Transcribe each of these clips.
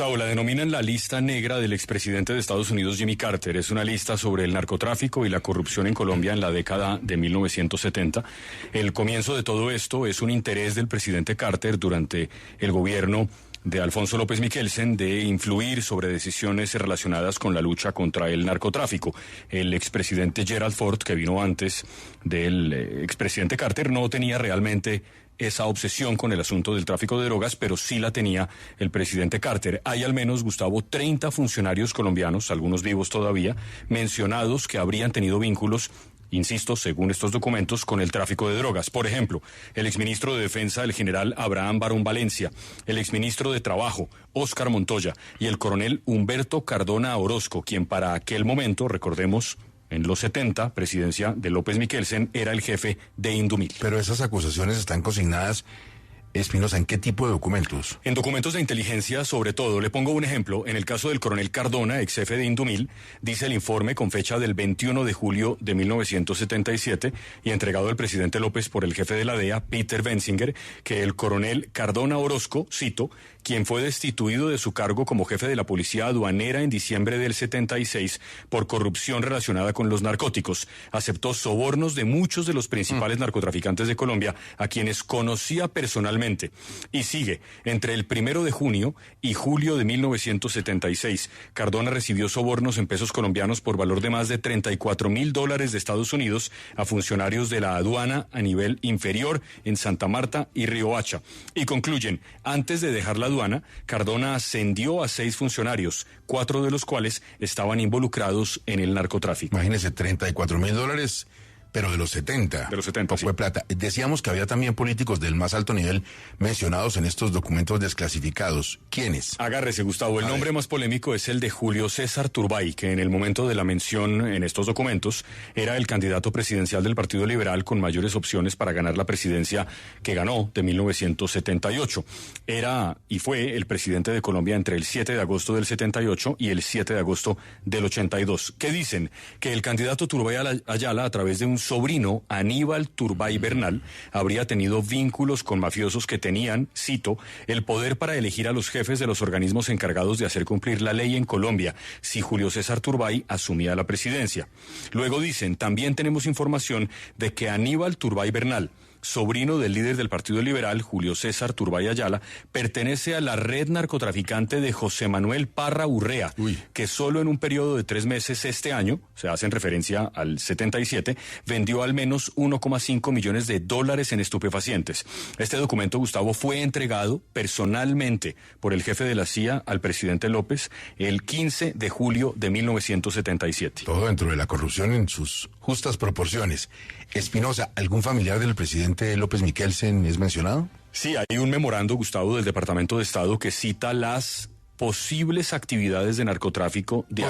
La denominan la lista negra del expresidente de Estados Unidos, Jimmy Carter. Es una lista sobre el narcotráfico y la corrupción en Colombia en la década de 1970. El comienzo de todo esto es un interés del presidente Carter durante el gobierno de Alfonso López Michelsen de influir sobre decisiones relacionadas con la lucha contra el narcotráfico. El expresidente Gerald Ford, que vino antes del expresidente Carter, no tenía realmente esa obsesión con el asunto del tráfico de drogas, pero sí la tenía el presidente Carter. Hay al menos, Gustavo, 30 funcionarios colombianos, algunos vivos todavía, mencionados que habrían tenido vínculos, insisto, según estos documentos, con el tráfico de drogas. Por ejemplo, el exministro de Defensa, el general Abraham Barón Valencia, el exministro de Trabajo, Óscar Montoya, y el coronel Humberto Cardona Orozco, quien para aquel momento, recordemos, en los 70, presidencia de López Michelsen, era el jefe de Indumil. Pero esas acusaciones están consignadas, Espinosa, ¿en qué tipo de documentos? En documentos de inteligencia, sobre todo. Le pongo un ejemplo. En el caso del coronel Cardona, ex jefe de Indumil, dice el informe con fecha del 21 de julio de 1977 y entregado al presidente López por el jefe de la DEA, Peter Bensinger, que el coronel Cardona Orozco, cito, quien fue destituido de su cargo como jefe de la policía aduanera en diciembre del 76 por corrupción relacionada con los narcóticos, aceptó sobornos de muchos de los principales narcotraficantes de Colombia, a quienes conocía personalmente. Y sigue, entre el 1 de junio y julio de 1976, Cardona recibió sobornos en pesos colombianos por valor de más de $34,000 de Estados Unidos a funcionarios de la aduana a nivel inferior en Santa Marta y Riohacha. Y concluyen, antes de dejar la aduana, Cardona ascendió a 6 funcionarios, 4 de los cuales estaban involucrados en el narcotráfico. Imagínese, $34,000, pero de los 70. De los 70, fue plata. Decíamos que había también políticos del más alto nivel mencionados en estos documentos desclasificados. ¿Quiénes? Agárrese, Gustavo. El nombre más polémico es el de Julio César Turbay, que en el momento de la mención en estos documentos era el candidato presidencial del Partido Liberal con mayores opciones para ganar la presidencia que ganó de 1978. Era y fue el presidente de Colombia entre el 7 de agosto del 78 y el 7 de agosto del 82. ¿Qué dicen? Que el candidato Turbay Ayala, a través de un sobrino, Aníbal Turbay Bernal, habría tenido vínculos con mafiosos que tenían, cito, el poder para elegir a los jefes de los organismos encargados de hacer cumplir la ley en Colombia, si Julio César Turbay asumía la presidencia. Luego dicen, también tenemos información de que Aníbal Turbay Bernal, sobrino del líder del Partido Liberal, Julio César Turbay Ayala, pertenece a la red narcotraficante de José Manuel Parra Urrea, que solo en un periodo de 3 meses este año, se hace en referencia al 77, vendió al menos $1,5 millones en estupefacientes. Este documento, Gustavo, fue entregado personalmente por el jefe de la CIA al presidente López el 15 de julio de 1977. Todo dentro de la corrupción en sus justas proporciones. Espinosa, ¿algún familiar del presidente López Michelsen es mencionado? Sí, hay un memorando, Gustavo, del Departamento de Estado que cita las posibles actividades de narcotráfico de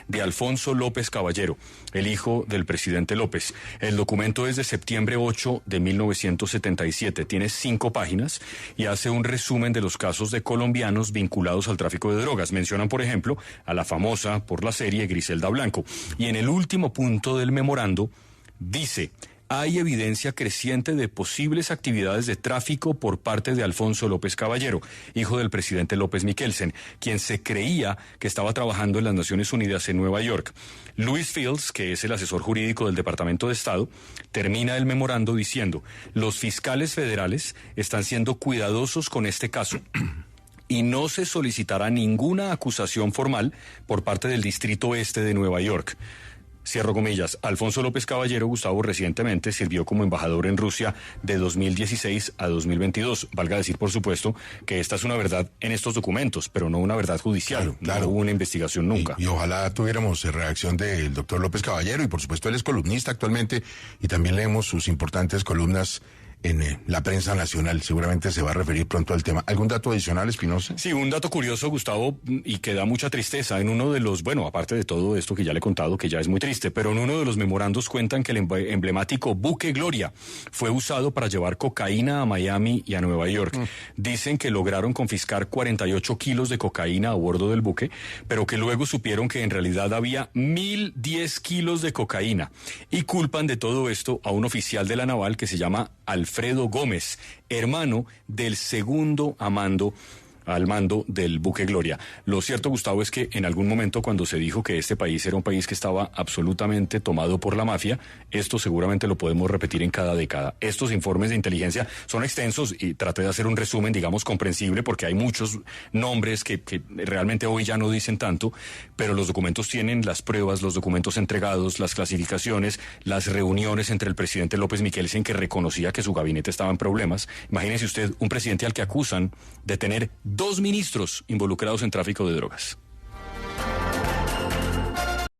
de Alfonso López Caballero, el hijo del presidente López. El documento es de septiembre 8 de 1977, tiene 5 páginas y hace un resumen de los casos de colombianos vinculados al tráfico de drogas. Mencionan, por ejemplo, a la famosa por la serie Griselda Blanco. Y en el último punto del memorando dice: hay evidencia creciente de posibles actividades de tráfico por parte de Alfonso López Caballero, hijo del presidente López Michelsen, quien se creía que estaba trabajando en las Naciones Unidas en Nueva York. Louis Fields, que es el asesor jurídico del Departamento de Estado, termina el memorando diciendo: los fiscales federales están siendo cuidadosos con este caso y no se solicitará ninguna acusación formal por parte del Distrito Este de Nueva York. Cierro comillas. Alfonso López Caballero, Gustavo, recientemente sirvió como embajador en Rusia de 2016 a 2022. Valga decir, por supuesto, que esta es una verdad en estos documentos, pero no una verdad judicial. Claro. No hubo una investigación nunca. Y ojalá tuviéramos reacción del doctor López Caballero, y por supuesto él es columnista actualmente, y también leemos sus importantes columnas en la prensa nacional. Seguramente se va a referir pronto al tema. ¿Algún dato adicional, Espinosa? Sí, un dato curioso, Gustavo, y que da mucha tristeza. En uno de los, bueno, aparte de todo esto que ya le he contado, que ya es muy triste, pero en uno de los memorandos cuentan que el emblemático buque Gloria fue usado para llevar cocaína a Miami y a Nueva York. Dicen que lograron confiscar 48 kilos de cocaína a bordo del buque, pero que luego supieron que en realidad había 1,010 kilos de cocaína. Y culpan de todo esto a un oficial de la naval que se llama Alfredo Gómez, hermano del segundo a mando al mando del buque Gloria. Lo cierto, Gustavo, es que en algún momento cuando se dijo que este país era un país que estaba absolutamente tomado por la mafia, esto seguramente lo podemos repetir en cada década. Estos informes de inteligencia son extensos y traté de hacer un resumen, digamos, comprensible, porque hay muchos nombres que realmente hoy ya no dicen tanto, pero los documentos tienen las pruebas, los documentos entregados, las clasificaciones, las reuniones entre el presidente López Michelsen, que reconocía que su gabinete estaba en problemas. Imagínese usted un presidente al que acusan de tener 2 ministros involucrados en tráfico de drogas.